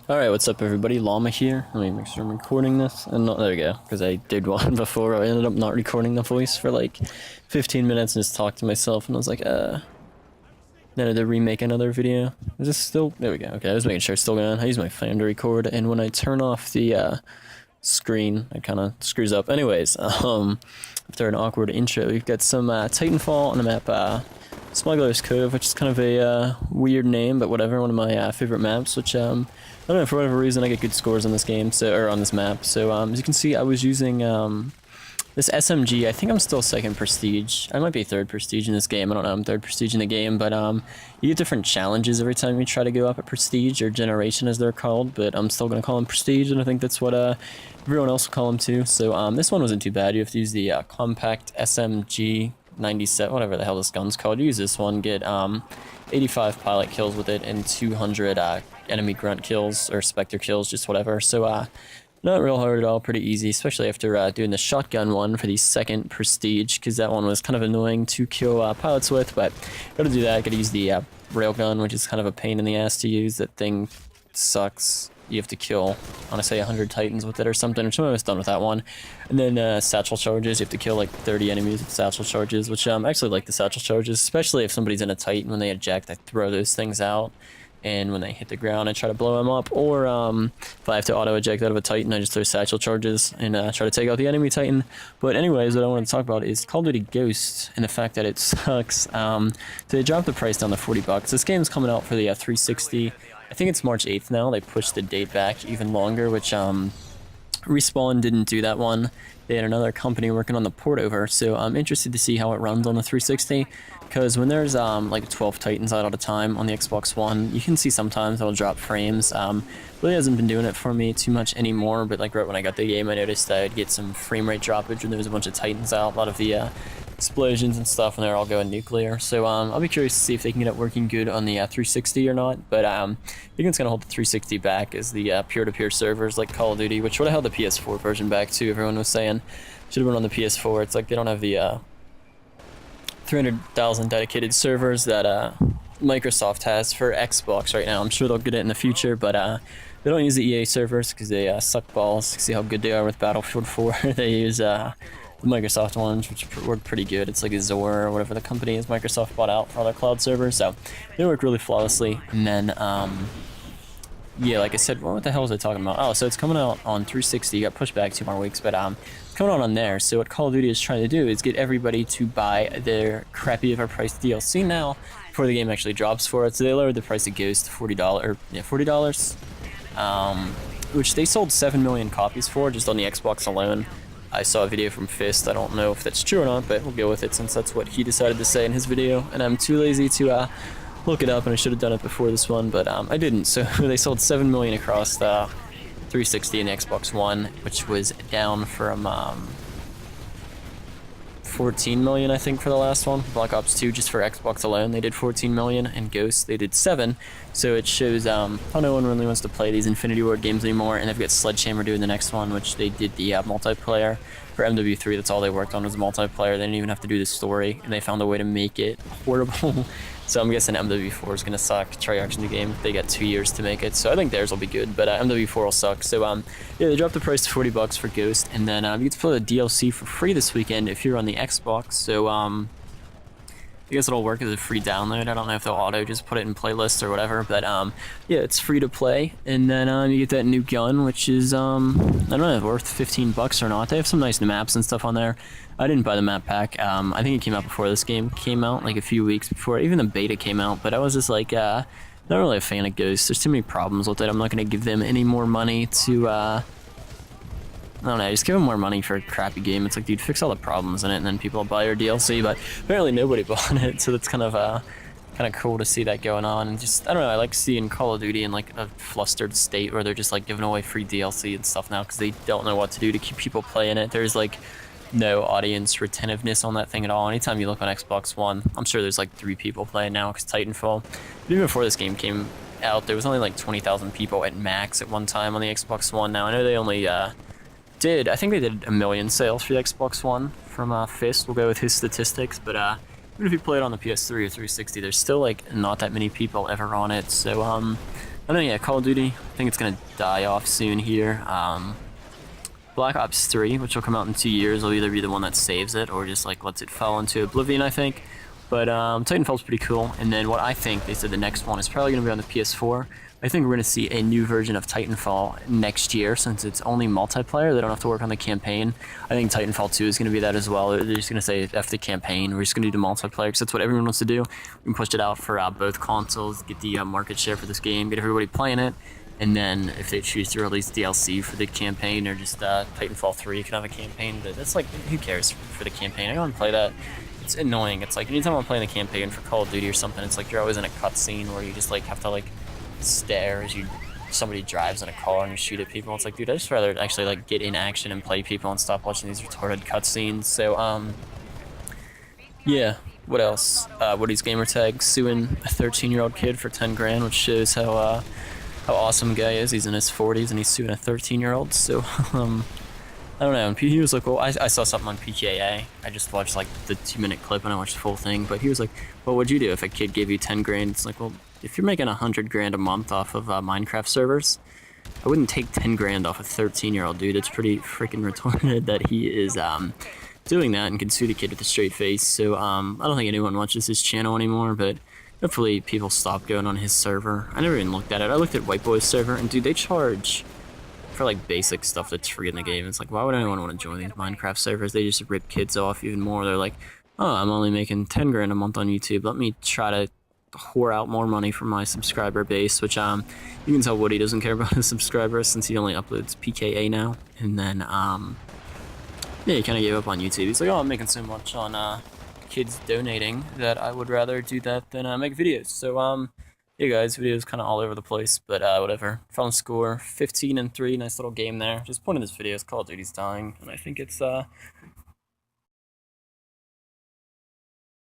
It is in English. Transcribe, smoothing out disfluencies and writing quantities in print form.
Alright, what's up everybody? Llama here. Let me make sure I'm recording this. And there we go, because I did one before. I ended up not recording the voice for like 15 minutes and just talked to myself and I was like, Then I had to remake another video. Is this still? There we go. Okay, I was making sure it's still going. I use my phone to record, and when I turn off the screen, it kind of screws up. Anyways, after an awkward intro, we've got some Titanfall on the map, Smuggler's Cove, which is kind of a weird name, but whatever. One of my favorite maps, which I don't know, for whatever reason I get good scores on this game, or on this map. So as you can see, I was using this SMG. I think I'm still second prestige. I might be third prestige in this game. I don't know. I'm third prestige in the game, but you get different challenges every time you try to go up at prestige, or generation as they're called. But I'm still gonna call them prestige, and I think that's what everyone else will call them too. So this one wasn't too bad. You have to use the compact SMG 97, whatever the hell this gun's called. You use this one, get 85 pilot kills with it, and 200 enemy grunt kills, or specter kills, just whatever. So not real hard at all, pretty easy, especially after doing the shotgun one for the second prestige, because that one was kind of annoying to kill pilots with. But gotta do that. Gotta use the railgun, which is kind of a pain in the ass to use. That thing sucks. You have to kill, I want to say 100 titans with it or something, which I'm almost done with that one. And then satchel charges, you have to kill like 30 enemies with satchel charges, which I actually like the satchel charges, especially if somebody's in a titan. When they eject, I throw those things out, and when they hit the ground, I try to blow them up. Or if I have to auto eject out of a titan, I just throw satchel charges and try to take out the enemy titan. But anyways, what I want to talk about is Call of Duty Ghost and the fact that it sucks. So they dropped the price down to $40. This game's coming out for the 360. I think it's March 8th now. They pushed the date back even longer, which Respawn didn't do that one. They had another company working on the port over, so I'm interested to see how it runs on the 360, because when there's like 12 titans out at a time on the Xbox One, you can see sometimes it'll drop frames. Really hasn't been doing it for me too much anymore, but like right when I got the game, I noticed I'd get some frame rate droppage when there was a bunch of titans out, a lot of the explosions and stuff, and they're all going nuclear. So I'll be curious to see if they can get it working good on the 360 or not. But I think it's gonna hold the 360 back as the peer-to-peer servers like Call of Duty, which would have held the PS4 version back too. Everyone was saying should have been on the PS4. It's like they don't have the 300,000 dedicated servers that Microsoft has for Xbox right now. I'm sure they'll get it in the future, but they don't use the EA servers because they suck balls. See how good they are with Battlefield 4. They use the Microsoft ones, which work pretty good. It's like Azure or whatever the company is Microsoft bought out for all their cloud servers, so they work really flawlessly. And then yeah, like I said, what the hell was I talking about? Oh, so it's coming out on 360. Got pushed back 2 more weeks, but it's coming out on there. So what Call of Duty is trying to do is get everybody to buy their crappy overpriced DLC now before the game actually drops for it. So they lowered the price of Ghost to $40, which they sold 7 million copies for just on the Xbox alone. I saw a video from Fist. I don't know if that's true or not, but we'll go with it since that's what he decided to say in his video, and I'm too lazy to look it up, and I should have done it before this one, but I didn't. So they sold 7 million across the 360 and the Xbox One, which was down from 14 million, I think, for the last one. Black Ops 2, just for Xbox alone, they did 14 million, and Ghost, they did 7. So it shows how no one really wants to play these Infinity Ward games anymore, and they've got Sledgehammer doing the next one, which they did the multiplayer. For MW3, that's all they worked on was multiplayer. They didn't even have to do the story, and they found a way to make it horrible. So I'm guessing MW4 is gonna suck. Treyarch's new game, they got 2 years to make it, so I think theirs will be good, but MW4 will suck. So yeah, they dropped the price to $40 for Ghost, and then you get to play the DLC for free this weekend if you're on the Xbox. So I guess it'll work as a free download. I don't know if they'll auto just put it in playlists or whatever, but yeah, it's free to play. And then you get that new gun, which is I don't know, worth $15 or not. They have some nice maps and stuff on there. I didn't buy the map pack. I think it came out before this game came out, like a few weeks before. Even the beta came out, but I was just like not really a fan of Ghost. There's too many problems with it. I'm not gonna give them any more money to I don't know, just give them more money for a crappy game. It's like, dude, fix all the problems in it, and then people buy your DLC. But apparently nobody bought it, so that's kind of cool to see that going on. And just, I don't know, I like seeing Call of Duty in like a flustered state where they're just like giving away free DLC and stuff now because they don't know what to do to keep people playing it. There's like no audience retentiveness on that thing at all. Anytime you look on Xbox One, I'm sure there's like 3 people playing now because Titanfall. But even before this game came out, there was only like 20,000 people at max at one time on the Xbox One. Now I know they only I think they did 1 million sales for the Xbox One from Fist. We'll go with his statistics, but even if you play it on the PS3 or 360, there's still like not that many people ever on it. So I know, yeah, Call of Duty, I think it's gonna die off soon here. Black Ops 3, which will come out in 2 years, will either be the one that saves it or just like lets it fall into oblivion, I think. But Titanfall's pretty cool. And then what I think, they said the next one is probably going to be on the PS4. I think we're going to see a new version of Titanfall next year since it's only multiplayer. They don't have to work on the campaign. I think Titanfall 2 is going to be that as well. They're just going to say after the campaign, we're just going to do the multiplayer because that's what everyone wants to do. We can push it out for both consoles, get the market share for this game, get everybody playing it. And then if they choose to release DLC for the campaign or just Titanfall 3 can have a campaign, but that's like, who cares for the campaign? I don't want to play that. It's annoying. It's like anytime I'm playing the campaign for Call of Duty or something, it's like you're always in a cutscene where you just like have to like stare as somebody drives in a car and you shoot at people. It's like, dude, I'd just rather actually like get in action and play people and stop watching these retarded cutscenes. So yeah. What else? Woody's Gamertag suing a 13-year-old kid for 10 grand, which shows how awesome a guy is. He's in his 40s and he's suing a 13-year-old. So I don't know. And he was like, well, I saw something on PKA. I just watched like the 2-minute clip and I watched the full thing. But he was like, well, what'd you do if a kid gave you 10 grand? It's like, well, if you're making 100 grand a month off of Minecraft servers, I wouldn't take 10 grand off a 13-year-old dude. It's pretty freaking retarded that he is doing that and can sue the kid with a straight face. So I don't think anyone watches his channel anymore, but hopefully people stop going on his server. I never even looked at it. I looked at White Boy's server, and dude, they charge for like basic stuff that's free in the game. It's like, why would anyone want to join these Minecraft servers? They just rip kids off even more. They're like, oh, I'm only making 10 grand a month on YouTube. Let me try to whore out more money from my subscriber base, which you can tell Woody doesn't care about his subscribers since he only uploads PKA now. And then yeah, he kind of gave up on YouTube. He's like, oh, I'm making so much on kids donating that I would rather do that than make videos. So yeah, guys, videos kind of all over the place, but whatever. Final score 15-3, nice little game there. Just point of this video is Call of Duty's dying, and I think it's